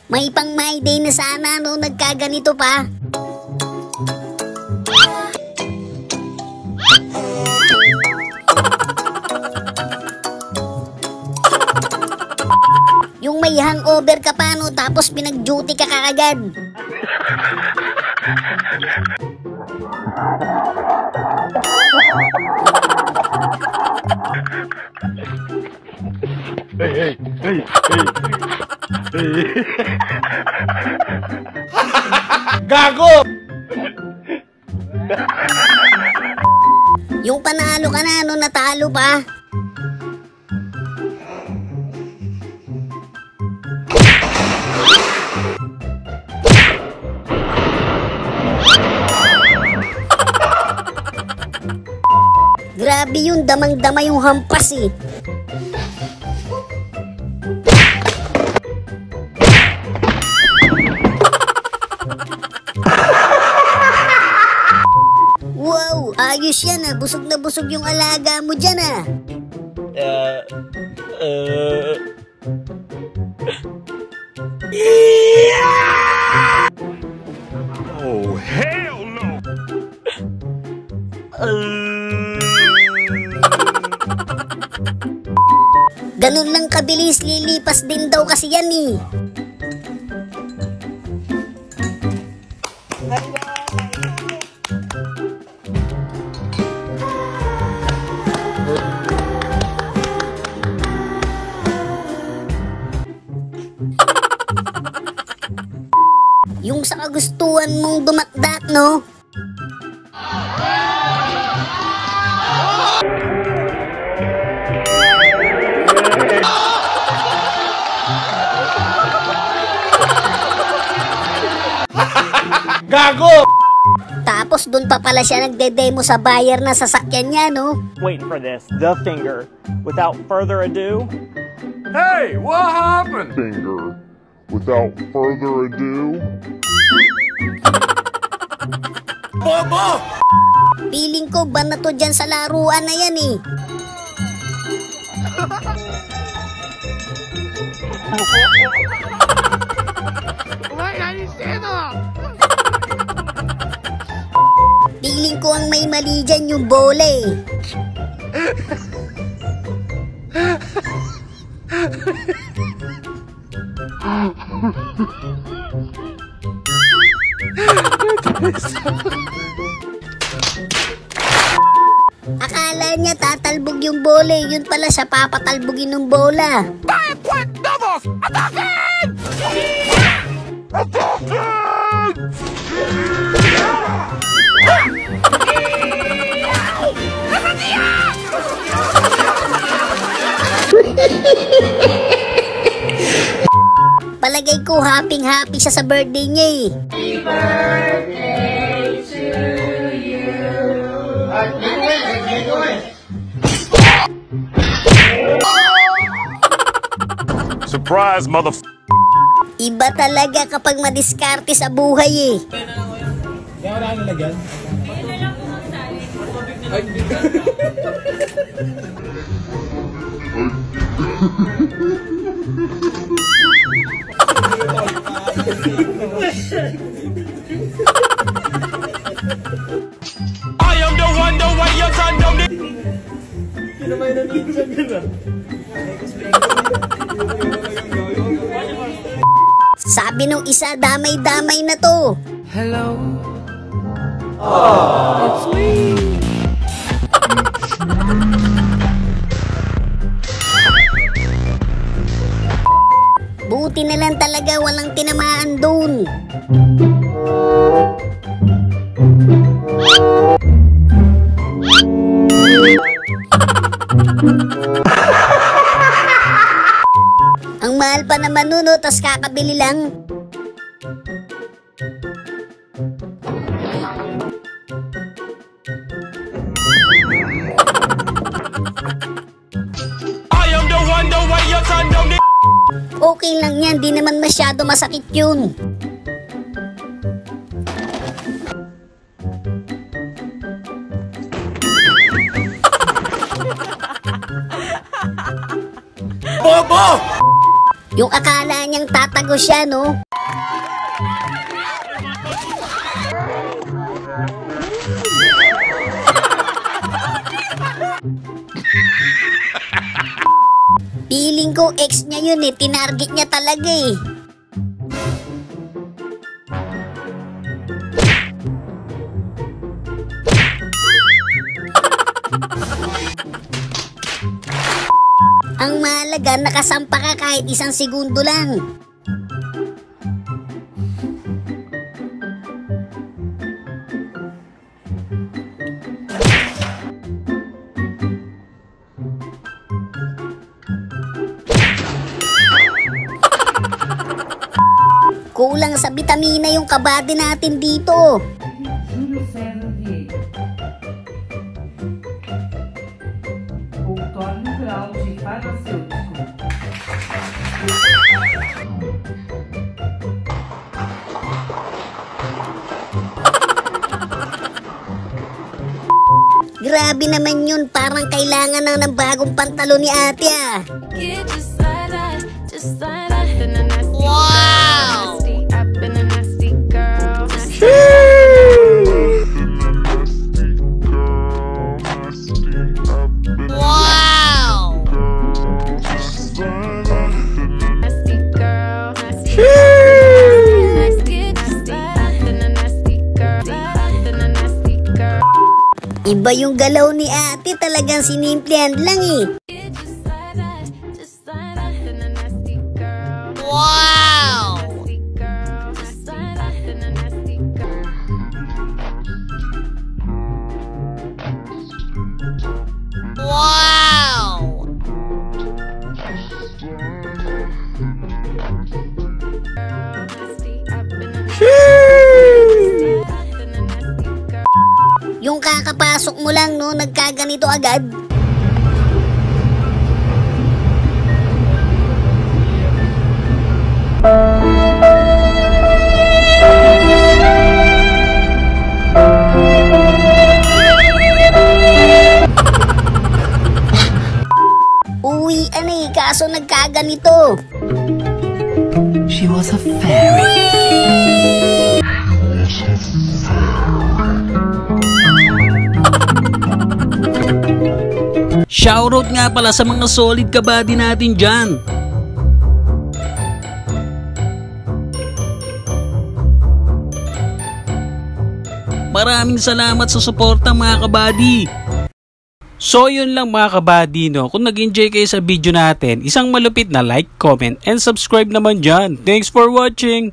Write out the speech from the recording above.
May pang my day na sana no, nagkaganito pa. Yung may hangover ka pa no, tapos pinag-duty ka kaagad. Hey. Gago! Yung panalo ka na no, natalo pa. Grabe yun, damang-dama yung hampas eh. Wow, ayos yan ah. Busog na busog yung alaga mo dyan ah. Oh, hell no! Ganun lang kabilis, lilipas din daw kasi yan eh. Yung sa kagustuhan mong dumakdak, no? Gago! Tapos dun pa pala siya nagde-demo sa buyer na sasakyan niya, no? Wait for this, the finger. Without further ado, Hey, what happened? Finger. Without further ado, Bobo! Feeling ko ban na to dyan sa laruan na yan eh. Feeling ko ang may mali dyan yung bola eh. Akala niya tatalbog yung bola eh. Yun pala siya papatalbogin ng bola. Palagay ko happy siya sa birthday niya eh. Happy birthday to you. Surprise, mother... Iba talaga kapag madiskarte sa buhay eh. Kaya wala ka nalagyan? I am the one, the way your son don't need... Sabi nung isa, damay-damay na to. Hello? Buti na lang talaga walang tinamaan dun. Ang mahal pa naman nun, no? Tas kakabili lang. I am the one, the way your son don't need... Okay lang yan, di naman masyado masakit yun. Bobo! Yung akala niyang tatago siya, no? Feeling ko ex niya yun eh, tinarget niya talaga eh. Ang mahalaga, nakasampa ka kahit 1 segundo lang. Kulang sa bitamina yung kabady natin dito. Grabe naman yun, parang kailangan ng bagong pantalon ni ate ah. Wow! Iba yung galaw ni ate, talagang sinimplihan lang eh. Wow! Wow! Yung kakapasok mo lang, no, nagkaganito agad. Uwi, ano eh, kaso nagkaganito. She was a fairy. Shoutout nga pala sa mga solid kabady natin dyan. Maraming salamat sa suporta mga kabady. So yun lang mga kabady, no? Kung nag-enjoy kayo sa video natin, isang malupit na like, comment, and subscribe naman dyan. Thanks for watching!